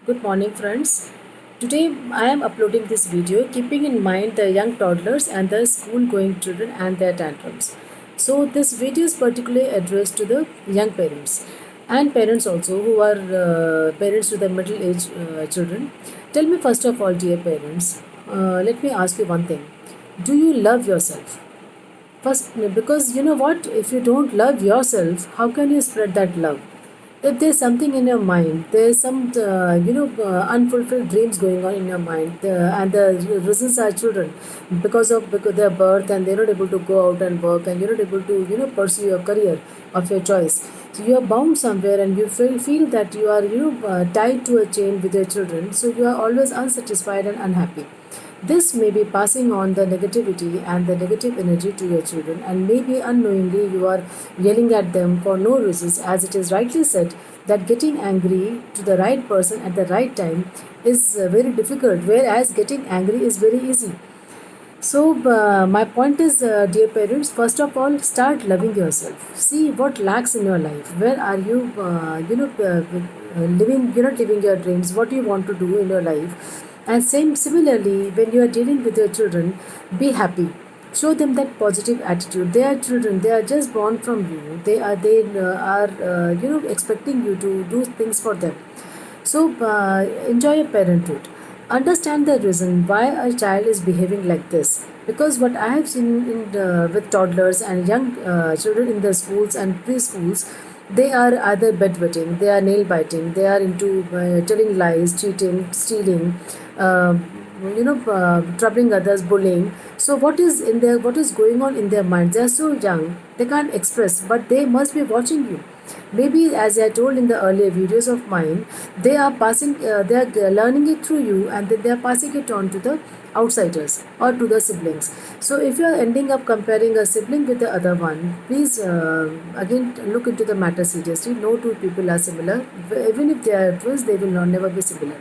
Good morning, friends. Today I am uploading this video keeping in mind the young toddlers and the school going children and their tantrums. So, this video is particularly addressed to the young parents and parents also who are parents to the middle age children. Tell me, first of all, dear parents, let me ask you one thing. Do you love yourself? First, because you know what? If you don't love yourself, how can you spread that love? If there's something in your mind, there's some unfulfilled dreams going on in your mind, and the reasons are children because their birth and they're not able to go out and work, and you're not able to pursue your career of your choice. So you are bound somewhere, and you feel that you are tied to a chain with your children. So you are always unsatisfied and unhappy. This may be passing on the negativity and the negative energy to your children, and maybe unknowingly you are yelling at them for no reasons, as it is rightly said that getting angry to the right person at the right time is very difficult, whereas getting angry is very easy. So, my point is, dear parents, first of all, start loving yourself. See what lacks in your life. Where are you, living, you're not living your dreams, what do you want to do in your life. And same similarly, when you are dealing with your children, be happy. Show them that positive attitude. They are children. They are just born from you. They are expecting you to do things for them. So enjoy your parenthood. Understand the reason why a child is behaving like this. Because what I have seen with toddlers and young children in the schools and preschools, they are either bedwetting, they are nail biting, they are into telling lies, cheating, stealing, uh, troubling others, bullying. So what is going on in their minds? They are so young, they can't express, but they must be watching you. Maybe, as I told in the earlier videos of mine, they are learning it through you, and then they are passing it on to the outsiders or to the siblings. So, if you are ending up comparing a sibling with the other one, please again look into the matter seriously. No two people are similar. Even if they are twins, they will never be similar.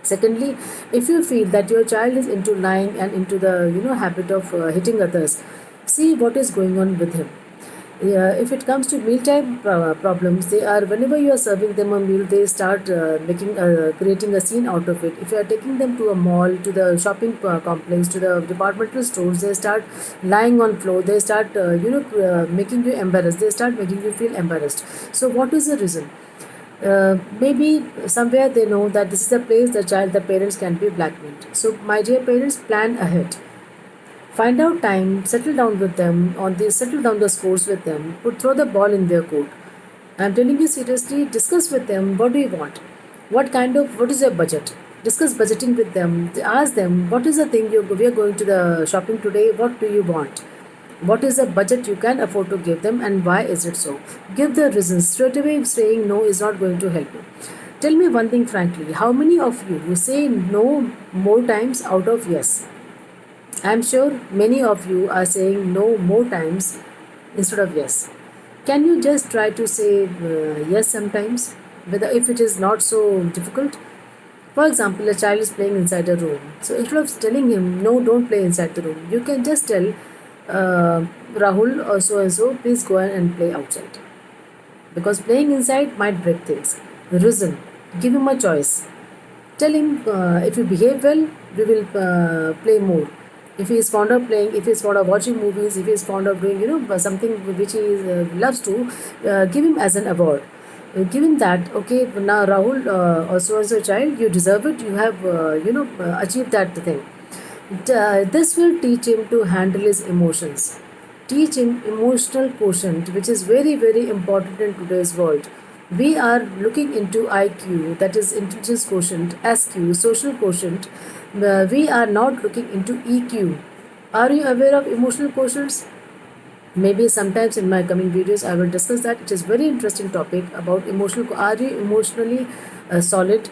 Secondly, if you feel that your child is into lying and into the habit of hitting others, see what is going on with him. Yeah, if it comes to mealtime problems, they are whenever you are serving them a meal, they start creating a scene out of it. If you are taking them to a mall, to the shopping complex, to the departmental stores, they start lying on floor. They start making you embarrassed. They start making you feel embarrassed. So what is the reason? Maybe somewhere they know that this is the place the parents can be blackmailed. So my dear parents, plan ahead. Find out time, settle down the scores with them, throw the ball in their court. I'm telling you seriously, discuss with them what do you want? What is your budget? Discuss budgeting with them. Ask them what is the thing we are going to the shopping today, what do you want? What is the budget you can afford to give them, and why is it so? Give the reasons. Straight away saying no is not going to help you. Tell me one thing frankly, how many of you say no more times out of yes? I'm sure many of you are saying no more times instead of yes. Can you just try to say yes sometimes, whether if it is not so difficult? For example, a child is playing inside a room. So instead of telling him no, don't play inside the room, you can just tell Rahul or so and so, please go and play outside. Because playing inside might break things. Reason. Give him a choice. Tell him if you behave well, we will play more. If he is fond of playing, if he is fond of watching movies, if he is fond of doing something which he loves to, give him as an award. Give him that. Okay, now Rahul or so and so child, you deserve it. You have achieved that thing. This will teach him to handle his emotions. Teach him emotional quotient, which is very, very important in today's world. We are looking into IQ, that is intelligence quotient, SQ, social quotient. We are not looking into EQ. Are you aware of emotional quotients? Maybe sometimes in my coming videos I will discuss that. It is very interesting topic about emotional. Are you emotionally solid?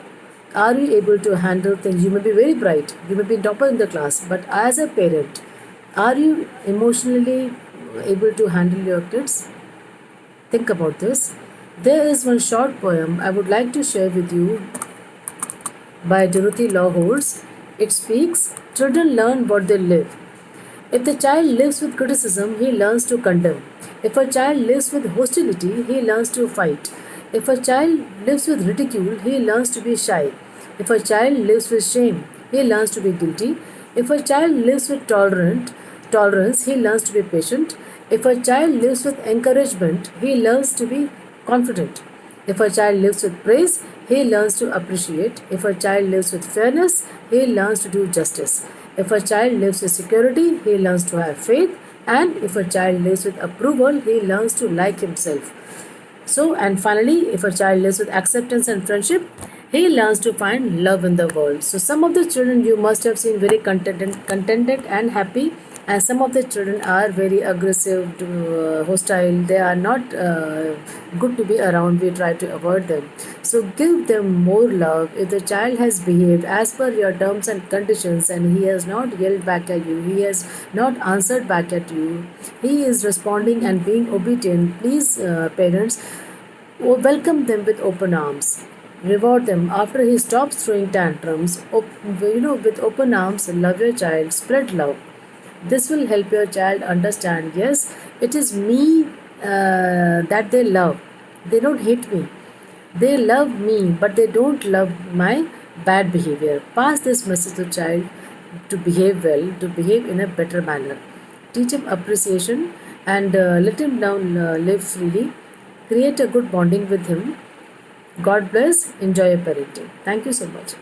Are you able to handle things? You may be very bright, you may be topper in the class, but as a parent, are you emotionally able to handle your kids? Think about this. There is one short poem I would like to share with you by Dorothy Law Holds. It speaks, children learn what they live. If the child lives with criticism, he learns to condemn. If a child lives with hostility, he learns to fight. If a child lives with ridicule, he learns to be shy. If a child lives with shame, he learns to be guilty. If a child lives with tolerance, he learns to be patient. If a child lives with encouragement, he learns to be confident. If a child lives with praise, he learns to appreciate. If a child lives with fairness, he learns to do justice. If a child lives with security, he learns to have faith. And if a child lives with approval, he learns to like himself. So, and finally, if a child lives with acceptance and friendship, he learns to find love in the world. So, some of the children you must have seen very contented and happy, and some of the children are very aggressive, hostile. They are not good to be around. We try to avoid them. So, give them more love. If the child has behaved as per your terms and conditions, and he has not yelled back at you, he has not answered back at you, he is responding and being obedient. Please, parents, welcome them with open arms. Reward them after he stops throwing tantrums. With open arms, love your child, spread love. This will help your child understand, yes, it is me that they love. They don't hate me. They love me, but they don't love my bad behavior. Pass this message to child to behave well, to behave in a better manner. Teach him appreciation and let him down live freely. Create a good bonding with him. God bless. Enjoy your parenting. Thank you so much.